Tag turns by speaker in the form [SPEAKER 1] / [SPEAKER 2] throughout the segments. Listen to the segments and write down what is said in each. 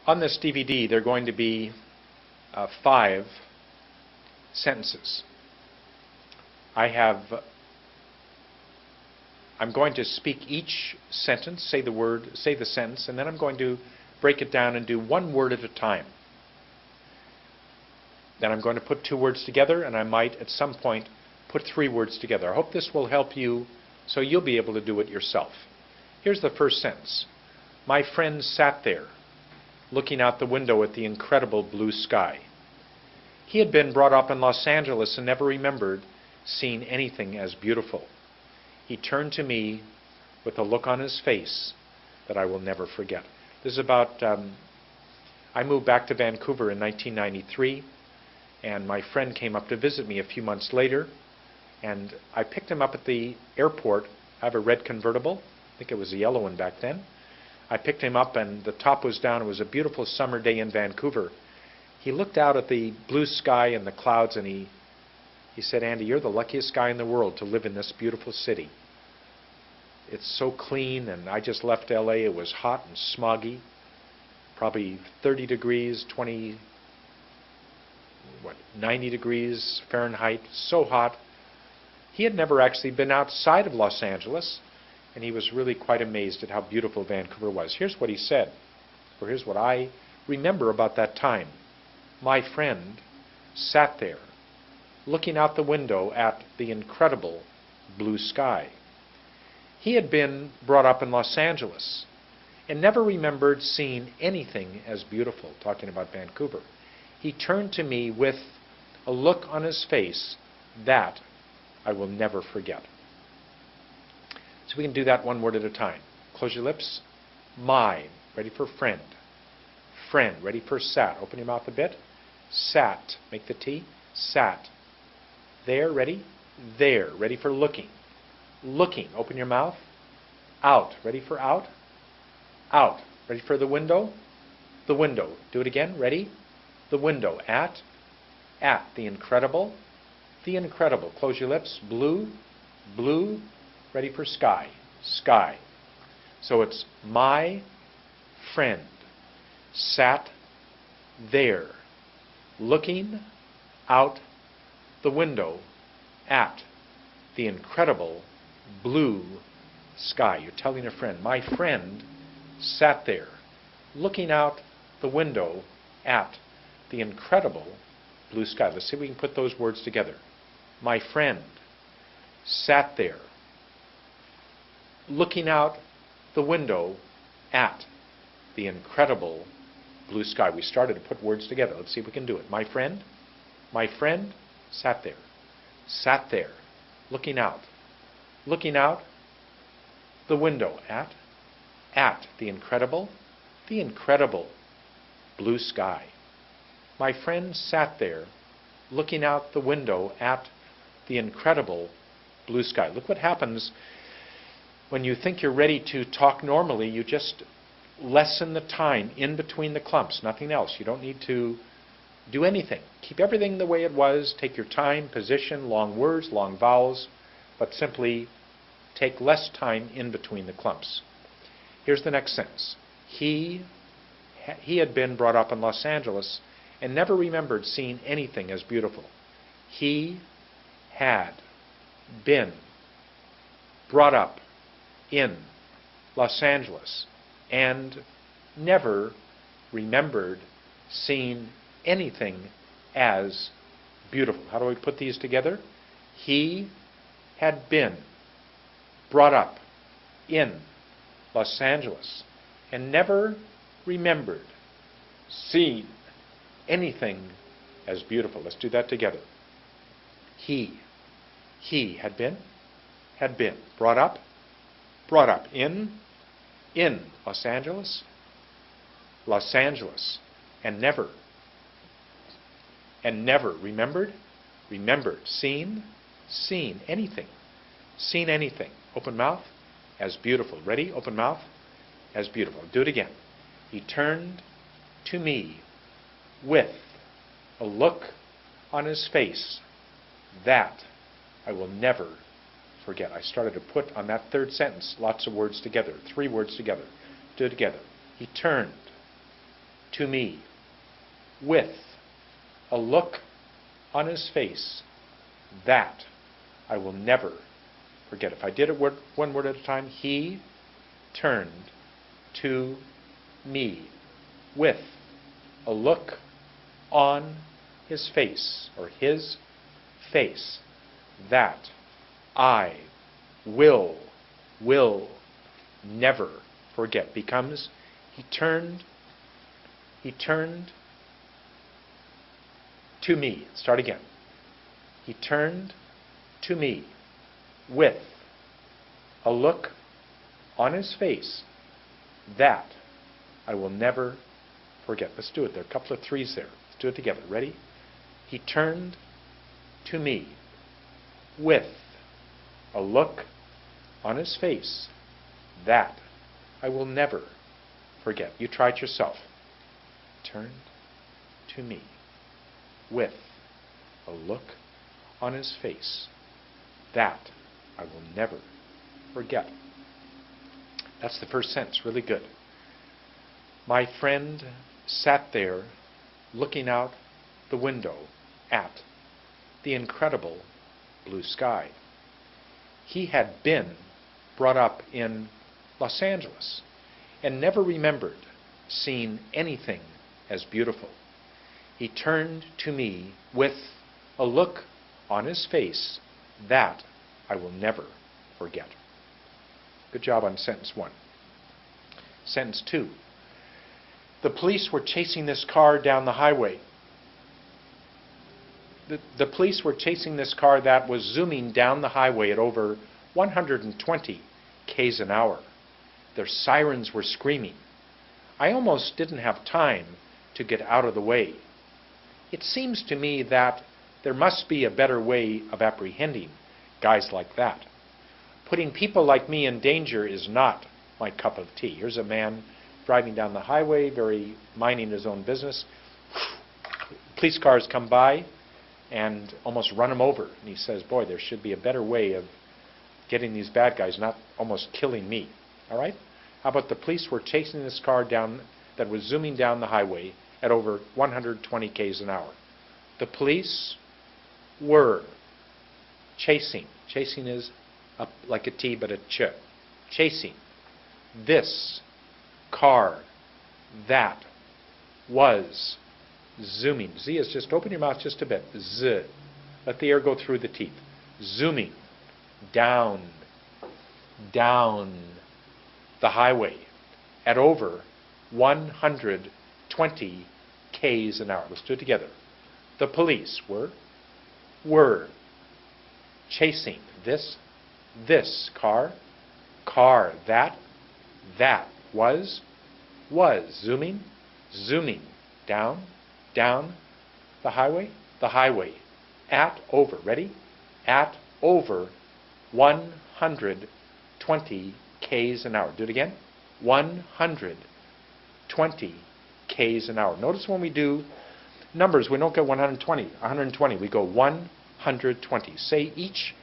[SPEAKER 1] On this DVD, there are going to be 5 sentences. I'm going to speak each sentence, say the sentence, and then I'm going to break it down and do one word at a time. Then I'm going to put 2 words together, and I might at some point put 3 words together. I hope this will help you so you'll be able to do it yourself. Here's the first sentence. My friend sat there, looking out the window at the incredible blue sky. He had been brought up in Los Angeles and never remembered seeing anything as beautiful. He turned to me with a look on his face that I will never forget. This is about, I moved back to Vancouver in 1993, and my friend came up to visit me a few months later, and I picked him up at the airport. I have a red convertible. I think it was a yellow one back then. I picked him up, and the top was down. It was a beautiful summer day in Vancouver. He looked out at the blue sky and the clouds, and he said, Andy, you're the luckiest guy in the world to live in this beautiful city. It's so clean, and I just left LA. It was hot and smoggy, probably 30 degrees, 90 degrees Fahrenheit, so hot. He had never actually been outside of Los Angeles, and he was really quite amazed at how beautiful Vancouver was. Here's what he said, or here's what I remember about that time. My friend sat there, looking out the window at the incredible blue sky. He had been brought up in Los Angeles and never remembered seeing anything as beautiful, talking about Vancouver. He turned to me with a look on his face that I will never forget. So we can do that one word at a time. Close your lips. My, ready for friend. Friend, ready for sat. Open your mouth a bit. Sat, make the T. Sat. There, ready? There, ready for looking. Looking, open your mouth. Out, ready for out? Out, ready for the window? The window. Do it again, ready? The window. At, the incredible. The incredible. Close your lips. Blue, blue, ready for sky. Sky. So it's my friend sat there, looking out the window at the incredible blue sky. You're telling a friend, my friend sat there, looking out the window at the incredible blue sky. Let's see if we can put those words together. My friend sat there, looking out the window at the incredible blue sky. We started to put words together. Let's see if we can do it. My friend sat there, looking out the window at the incredible blue sky. My friend sat there, looking out the window at the incredible blue sky. Look what happens when you think you're ready to talk normally. You just lessen the time in between the clumps, nothing else. You don't need to do anything. Keep everything the way it was. Take your time, position, long words, long vowels, but simply take less time in between the clumps. Here's the next sentence. He had been brought up in Los Angeles and never remembered seeing anything as beautiful. He had been brought up in Los Angeles and never remembered seeing anything as beautiful. How do we put these together? He had been brought up in Los Angeles and never remembered seeing anything as beautiful. Let's do that together. He had been brought up in Los Angeles, and never remembered, seen anything, open mouth, as beautiful. Ready? Open mouth, as beautiful. Do it again. He turned to me with a look on his face that I will never forget. I started to put on that third sentence lots of words together, 3 words together. Do it together. He turned to me with a look on his face that I will never forget. If I did it one word at a time, he turned to me with a look on his face, or his face, that I will never forget. Becomes he turned to me. Start again. He turned to me with a look on his face that I will never forget. Let's do it. There are a couple of threes there. Let's do it together. Ready? He turned to me with a look on his face that I will never forget. You try it yourself. Turned to me with a look on his face that I will never forget. That's the first sentence. Really good. My friend sat there looking out the window at the incredible blue sky. He had been brought up in Los Angeles and never remembered seeing anything as beautiful. He turned to me with a look on his face that I will never forget. Good job on sentence 1. Sentence 2. The police were chasing this car down the highway. The police were chasing this car that was zooming down the highway at over 120 k's an hour. Their sirens were screaming. I almost didn't have time to get out of the way. It seems to me that there must be a better way of apprehending guys like that. Putting people like me in danger is not my cup of tea. Here's a man driving down the highway, very minding his own business. Police cars come by and almost run him over. And he says, boy, there should be a better way of getting these bad guys, not almost killing me. All right? How about the police were chasing this car down that was zooming down the highway at over 120 k's an hour. The police were chasing. Chasing is up like a T but a ch. Chasing this car that was zooming. Z is just open your mouth just a bit. Z. Let the air go through the teeth. Zooming down the highway at over 120 k's an hour. Let's do it together. The police were chasing this car that was zooming down the highway at over, ready? At over 120 k's an hour. Do it again. 120 k's an hour. Notice when we do numbers, we don't go 120, we go 120. Say each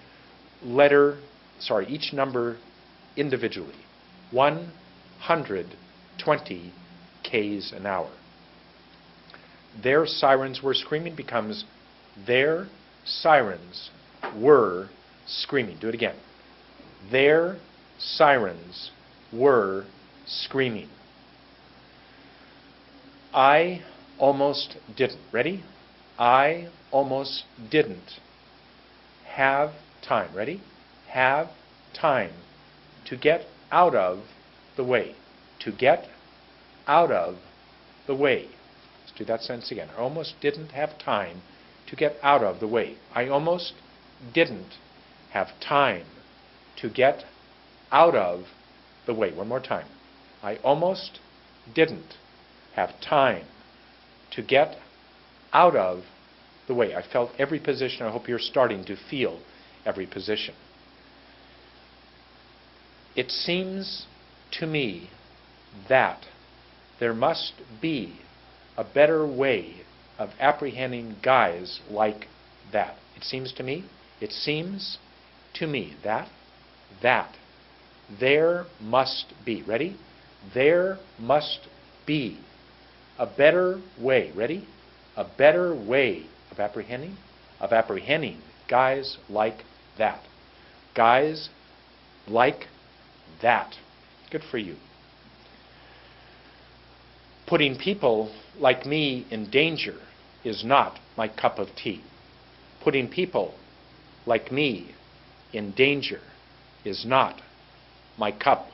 [SPEAKER 1] number individually. 120 k's an hour. Their sirens were screaming becomes their sirens were screaming. Do it again. Their sirens were screaming. I almost didn't. Ready? I almost didn't have time. Ready? Have time to get out of the way. To get out of the way. Let's do that sentence again. I almost didn't have time to get out of the way. I almost didn't have time to get out of the way. One more time. I almost didn't have time to get out of the way. I felt every position. I hope you're starting to feel every position. It seems to me that there must be a better way of apprehending guys like that. It seems to me that there must be, ready? There must be A better way, ready? A better way of apprehending? Of apprehending guys like that. Guys like that. Good for you. Putting people like me in danger is not my cup of tea. Putting people like me in danger is not my cup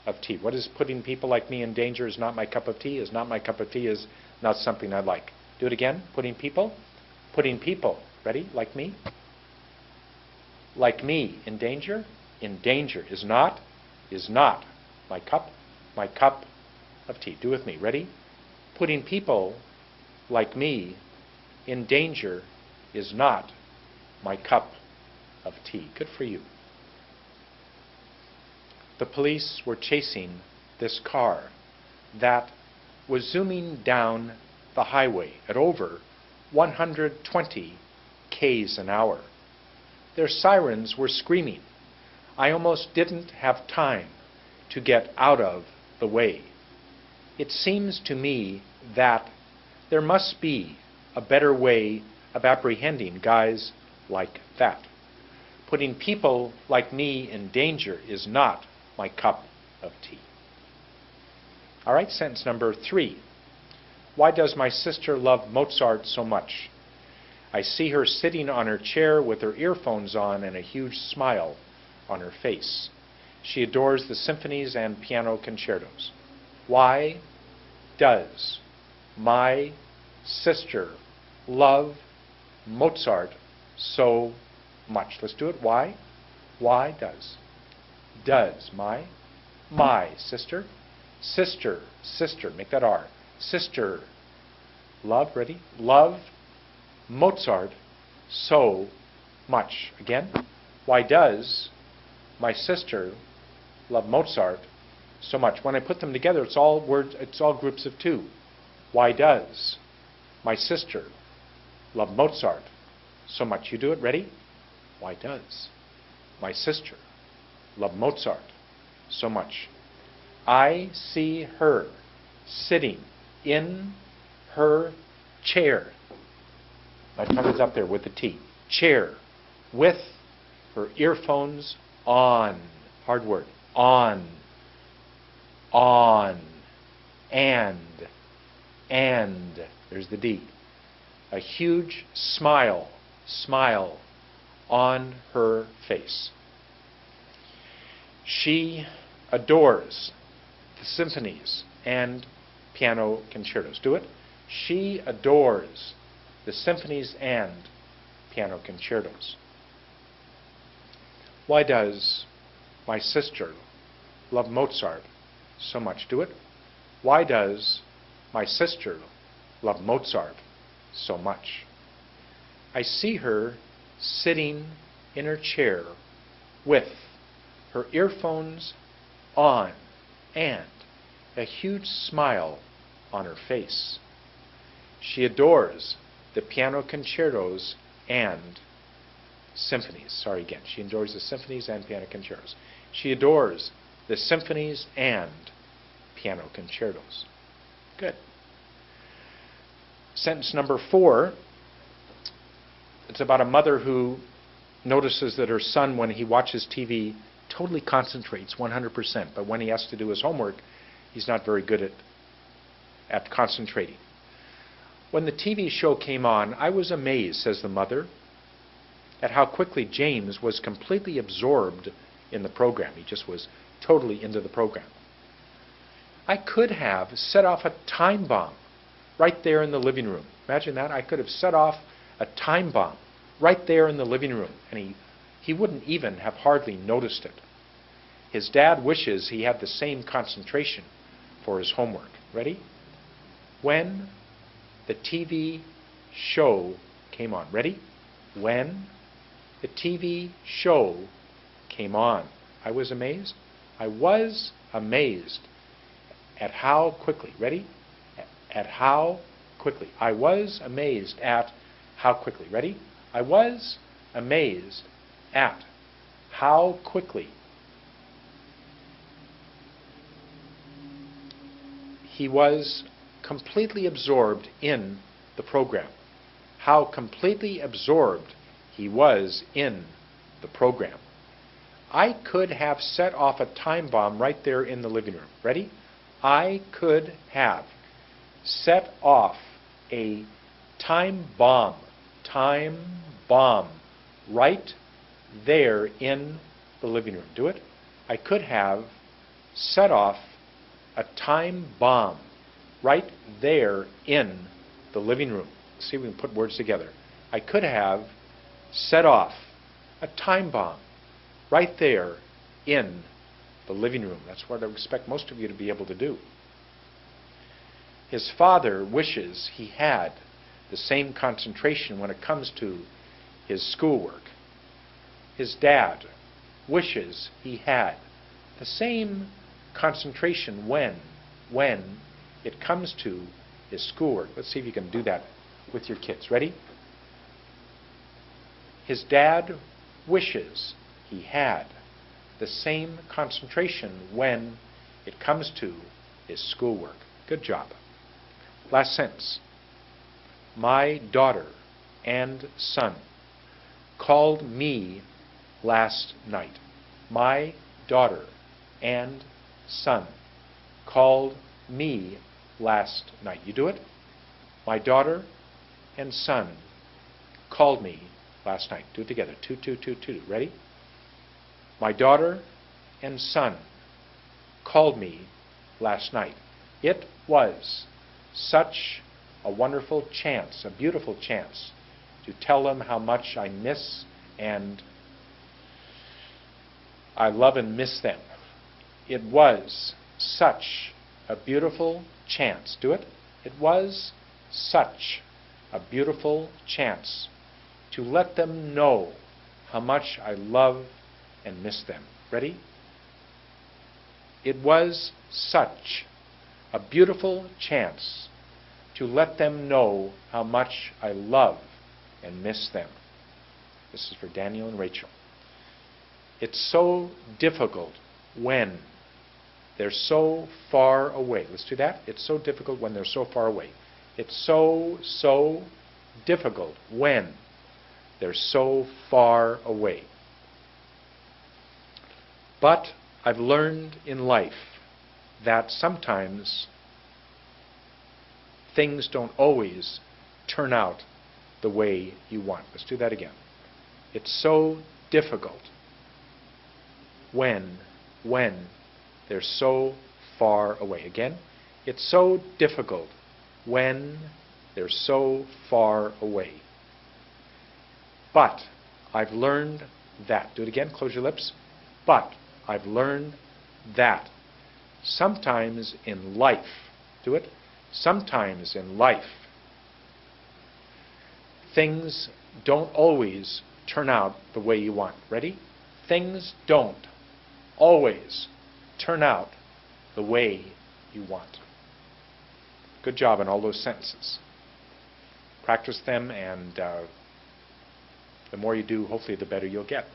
[SPEAKER 1] of tea. What is putting people like me in danger is not my cup of tea? Is not my cup of tea is not something I like. Do it again. Putting people, ready, like me in danger is not my cup of tea. Do it with me. Ready? Putting people like me in danger is not my cup of tea. Good for you. The police were chasing this car that was zooming down the highway at over 120 k's an hour. Their sirens were screaming. I almost didn't have time to get out of the way. It seems to me that there must be a better way of apprehending guys like that. Putting people like me in danger is not my cup of tea. All right, sentence number 3. Why does my sister love Mozart so much? I see her sitting on her chair with her earphones on and a huge smile on her face. She adores the symphonies and piano concertos. Why does my sister love Mozart so much? Let's do it. Why? Why does my sister, make that R, sister, love, ready? Love Mozart so much. Again, why does my sister love Mozart so much? When I put them together, it's all words, it's all groups of two. Why does my sister love Mozart so much? You do it, ready? Why does my sister love Mozart so much? I see her sitting in her chair. My tongue is up there with the T. Chair. With her earphones on. Hard word. On. On. And. There's the D. A huge smile. Smile on her face. She adores the symphonies and piano concertos. Do it. She adores the symphonies and piano concertos. Why does my sister love Mozart so much? Do it. Why does my sister love Mozart so much? I see her sitting in her chair with her earphones on and a huge smile on her face. She adores the piano concertos and symphonies. Sorry again. She adores the symphonies and piano concertos. She adores the symphonies and piano concertos. Good. Sentence number 4. It's about a mother who notices that her son, when he watches TV, totally concentrates 100%. But when he has to do his homework, he's not very good at concentrating. When the TV show came on, I was amazed, says the mother, at how quickly James was completely absorbed in the program. He just was totally into the program. I could have set off a time bomb right there in the living room. Imagine that. I could have set off a time bomb right there in the living room, and he wouldn't even have hardly noticed it. His dad wishes he had the same concentration for his homework. Ready? When the TV show came on. Ready? When the TV show came on, I was amazed. I was amazed at how quickly. Ready? At how quickly. I was amazed at how quickly. Ready? I was amazed at how quickly he was completely absorbed in the program. How completely absorbed he was in the program. I could have set off a time bomb right there in the living room. Ready? I could have set off a time bomb right there in the living room. Do it. I could have set off a time bomb right there in the living room. See if we can put words together. I could have set off a time bomb right there in the living room. That's what I expect most of you to be able to do. His father wishes he had the same concentration when it comes to his schoolwork. His dad wishes he had the same concentration when it comes to his schoolwork. Let's see if you can do that with your kids. Ready? His dad wishes he had the same concentration when it comes to his schoolwork. Good job. Last sentence. My daughter and son called me last night. My daughter and son called me last night. You do it? My daughter and son called me last night. Do it together. Two, two, two, two. Ready? My daughter and son called me last night. It was such a wonderful chance, a beautiful chance, to tell them how much I miss and I love and miss them. It was such a beautiful chance. Do it. It was such a beautiful chance to let them know how much I love and miss them. Ready? It was such a beautiful chance to let them know how much I love and miss them. This is for Daniel and Rachel. It's so difficult when they're so far away. Let's do that. It's so difficult when they're so far away. It's so difficult when they're so far away. But I've learned in life that sometimes things don't always turn out the way you want. Let's do that again. It's so difficult when they're so far away. Again, it's so difficult when they're so far away. But I've learned that. Do it again. Close your lips. But I've learned that sometimes in life, do it, sometimes in life, things don't always turn out the way you want. Ready? Things don't always turn out the way you want. Good job on all those sentences. Practice them, and the more you do, hopefully the better you'll get.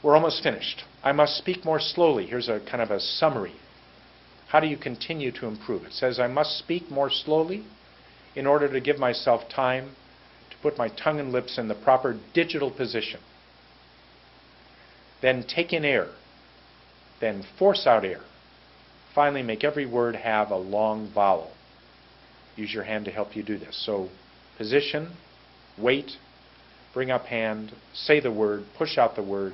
[SPEAKER 1] We're almost finished. I must speak more slowly. Here's a kind of a summary. How do you continue to improve? It says, I must speak more slowly in order to give myself time to put my tongue and lips in the proper digital position. Then take in air. Then force out air. Finally, make every word have a long vowel. Use your hand to help you do this. So, position, wait, bring up hand, say the word, push out the word,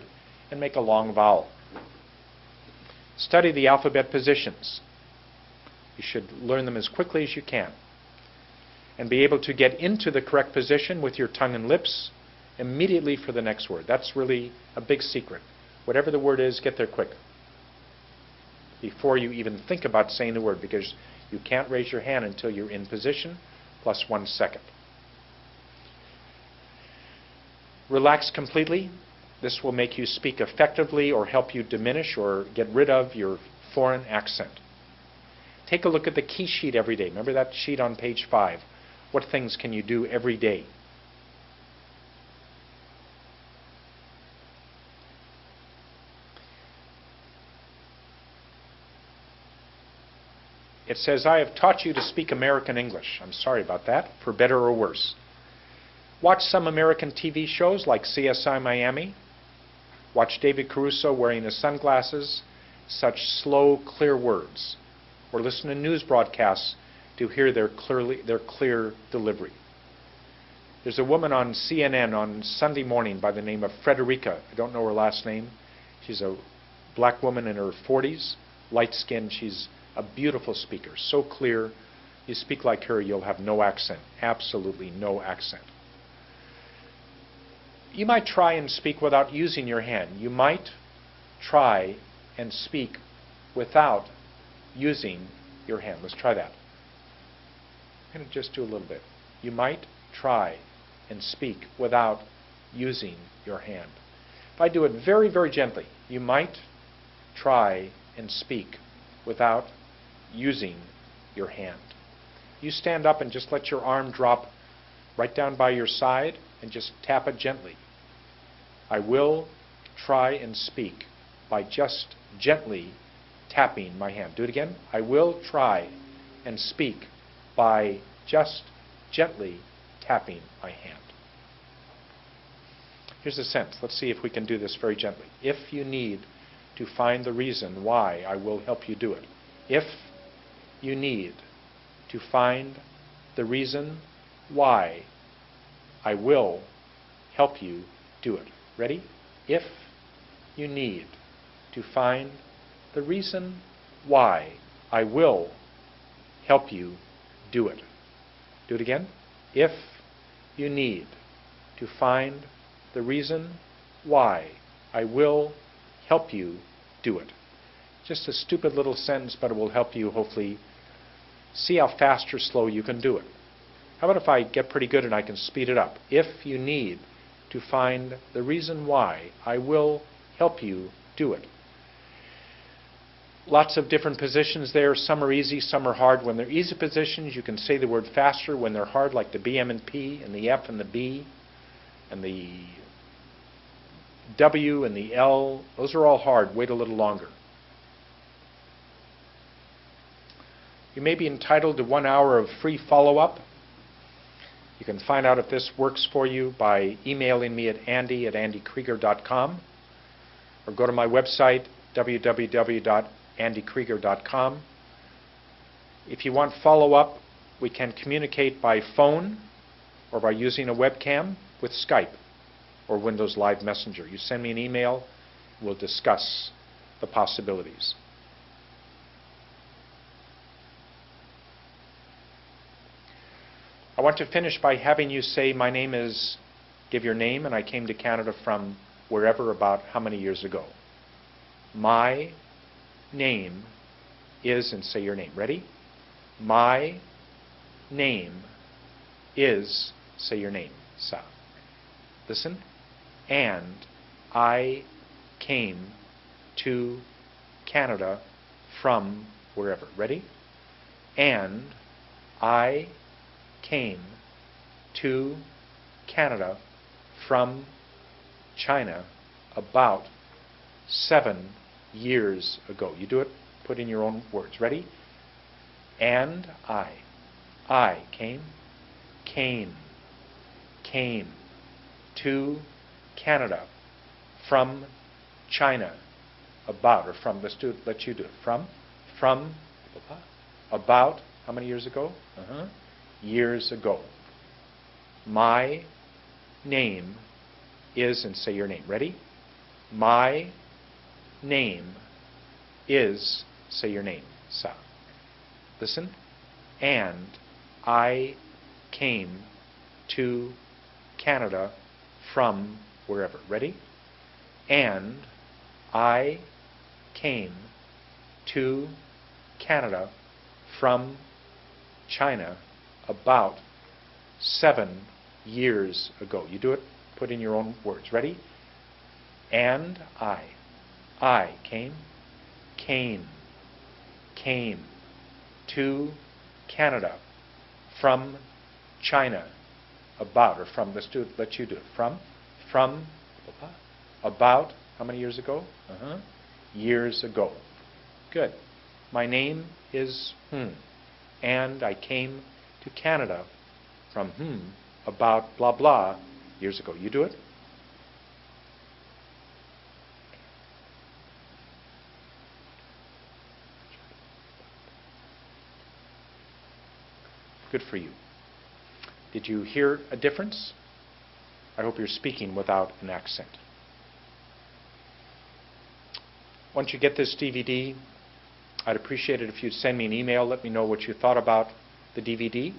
[SPEAKER 1] and make a long vowel. Study the alphabet positions. You should learn them as quickly as you can. And be able to get into the correct position with your tongue and lips immediately for the next word. That's really a big secret. Whatever the word is, get there quick, before you even think about saying the word, because you can't raise your hand until you're in position, plus 1 second. Relax completely. This will make you speak effectively or help you diminish or get rid of your foreign accent. Take a look at the key sheet every day. Remember that sheet on page 5. What things can you do every day? It says, I have taught you to speak American English. I'm sorry about that, for better or worse. Watch some American TV shows like CSI Miami. Watch David Caruso wearing his sunglasses, such slow, clear words. Or listen to news broadcasts to hear their clear delivery. There's a woman on CNN on Sunday morning by the name of Frederica. I don't know her last name. She's a black woman in her 40s, light-skinned. She's a beautiful speaker, so clear. You speak like her, you'll have no accent, absolutely no accent. You might try and speak without using your hand. You might try and speak without using your hand. Let's try that. I'm going to just do a little bit. You might try and speak without using your hand. If I do it very, very gently, you might try and speak without using your hand. You stand up and just let your arm drop right down by your side and just tap it gently. I will try and speak by just gently tapping my hand. Do it again. I will try and speak by just gently tapping my hand. Here's a sentence. Let's see if we can do this very gently. If you need to find the reason why, I will help you do it. If you need to find the reason why, I will help you do it. Ready? If you need to find the reason why, I will help you do it. Do it again. If you need to find the reason why, I will help you do it. Just a stupid little sentence, but it will help you hopefully see how fast or slow you can do it. How about if I get pretty good and I can speed it up? If you need to find the reason why, I will help you do it. Lots of different positions there. Some are easy, some are hard. When they're easy positions, you can say the word faster. When they're hard, like the B, M, and P, and the F, and the B, and the W, and the L, those are all hard. Wait a little longer. You may be entitled to 1 hour of free follow-up. You can find out if this works for you by emailing me at andy@andykrieger.com or go to my website, www.andykrieger.com. If you want follow-up, we can communicate by phone or by using a webcam with Skype or Windows Live Messenger. You send me an email, we'll discuss the possibilities. I want to finish by having you say, my name is, give your name, and I came to Canada from wherever about how many years ago. My name is, and say your name. Ready? My name is, say your name. Sa. Listen. And I came to Canada from wherever. Ready? And I came to Canada from China about 7 years ago. You do it, put in your own words. Ready? And I came to Canada from China about, or from, let you do it. From, about, how many years ago? Years ago. My name is, and say your name. Ready? My name is, say your name. Sa. Listen. And I came to Canada from wherever. Ready? And I came to Canada from China about 7 years ago. You do it, put in your own words. Ready? And I came to Canada from China about, or from, let you do it. From, about, how many years ago? Years ago. Good. My name is and I came to Canada from about blah blah years ago. You do it? Good for you. Did you hear a difference? I hope you're speaking without an accent. Once you get this DVD, I'd appreciate it if you'd send me an email. Let me know what you thought about the DVD.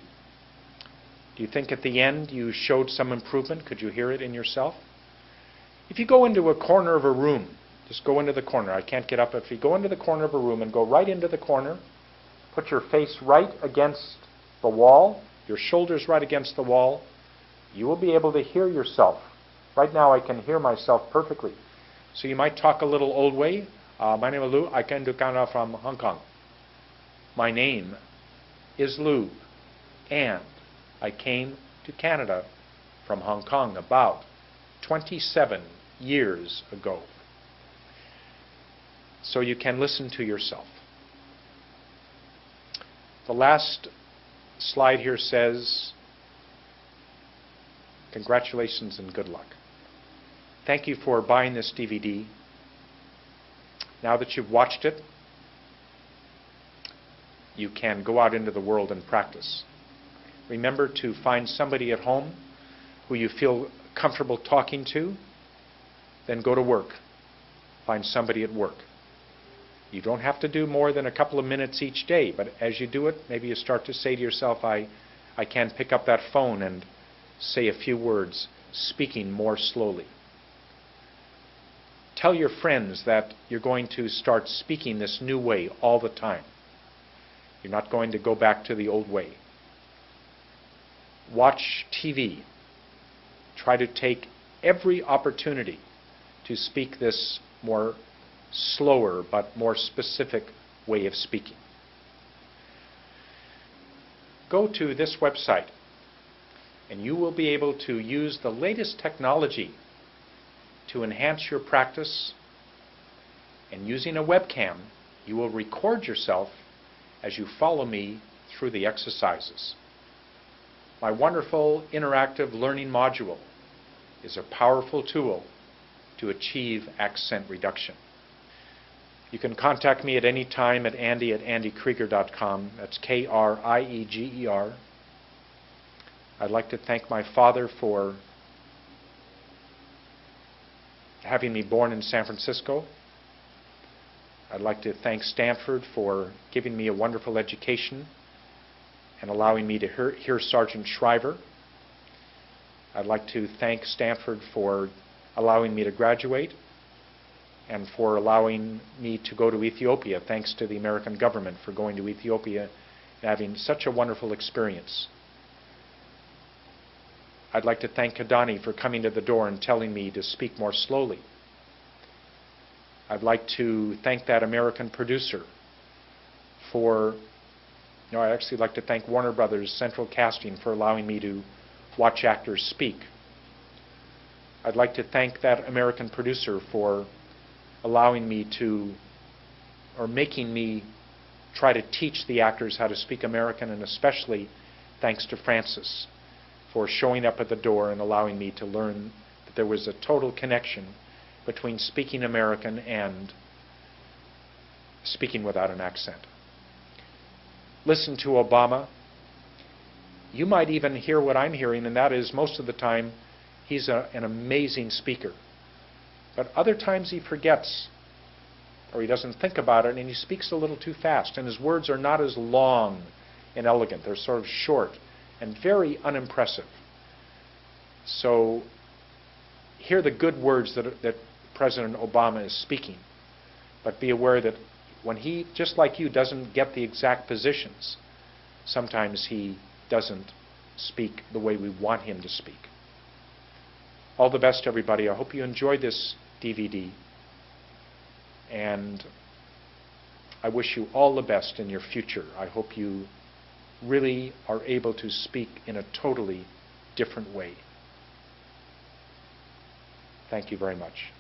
[SPEAKER 1] Do you think at the end you showed some improvement? Could you hear it in yourself? If you go into a corner of a room, just go into the corner. I can't get up. If you go into the corner of a room and go right into the corner, put your face right against the wall, your shoulders right against the wall, you will be able to hear yourself. Right now I can hear myself perfectly. So you might talk a little old way. My name is Lou. I came to Canada from Hong Kong. My name is Lou, and I came to Canada from Hong Kong about 27 years ago. So you can listen to yourself. The last slide here says, congratulations and good luck. Thank you for buying this DVD. Now that you've watched it, you can go out into the world and practice. Remember to find somebody at home who you feel comfortable talking to, then go to work. Find somebody at work. You don't have to do more than a couple of minutes each day, but as you do it, maybe you start to say to yourself, I can pick up that phone and say a few words, speaking more slowly. Tell your friends that you're going to start speaking this new way all the time. You're not going to go back to the old way. Watch TV. Try to take every opportunity to speak this more slower but more specific way of speaking. Go to this website and you will be able to use the latest technology to enhance your practice. And using a webcam, you will record yourself as you follow me through the exercises. My wonderful interactive learning module is a powerful tool to achieve accent reduction. You can contact me at any time at andy@andykrieger.com. That's Krieger. I'd like to thank my father for having me born in San Francisco. I'd like to thank Stanford for giving me a wonderful education and allowing me to hear Sergeant Shriver. I'd like to thank Stanford for allowing me to graduate and for allowing me to go to Ethiopia. Thanks to the American government for going to Ethiopia and having such a wonderful experience. I'd like to thank Kadani for coming to the door and telling me to speak more slowly. I'd like to thank that American producer for, I'd actually like to thank Warner Brothers Central Casting for allowing me to watch actors speak. I'd like to thank that American producer for allowing me to, or making me try to teach the actors how to speak American, and especially thanks to Francis for showing up at the door and allowing me to learn that there was a total connection between speaking American and speaking without an accent. Listen to Obama. You might even hear what I'm hearing, and that is most of the time he's an amazing speaker. But other times he forgets, or he doesn't think about it, and he speaks a little too fast, and his words are not as long and elegant. They're sort of short and very unimpressive. So hear the good words that President Obama is speaking, but be aware that when he, just like you, doesn't get the exact positions, sometimes he doesn't speak the way we want him to speak. All the best, everybody. I hope you enjoyed this DVD, and I wish you all the best in your future. I hope you really are able to speak in a totally different way. Thank you very much.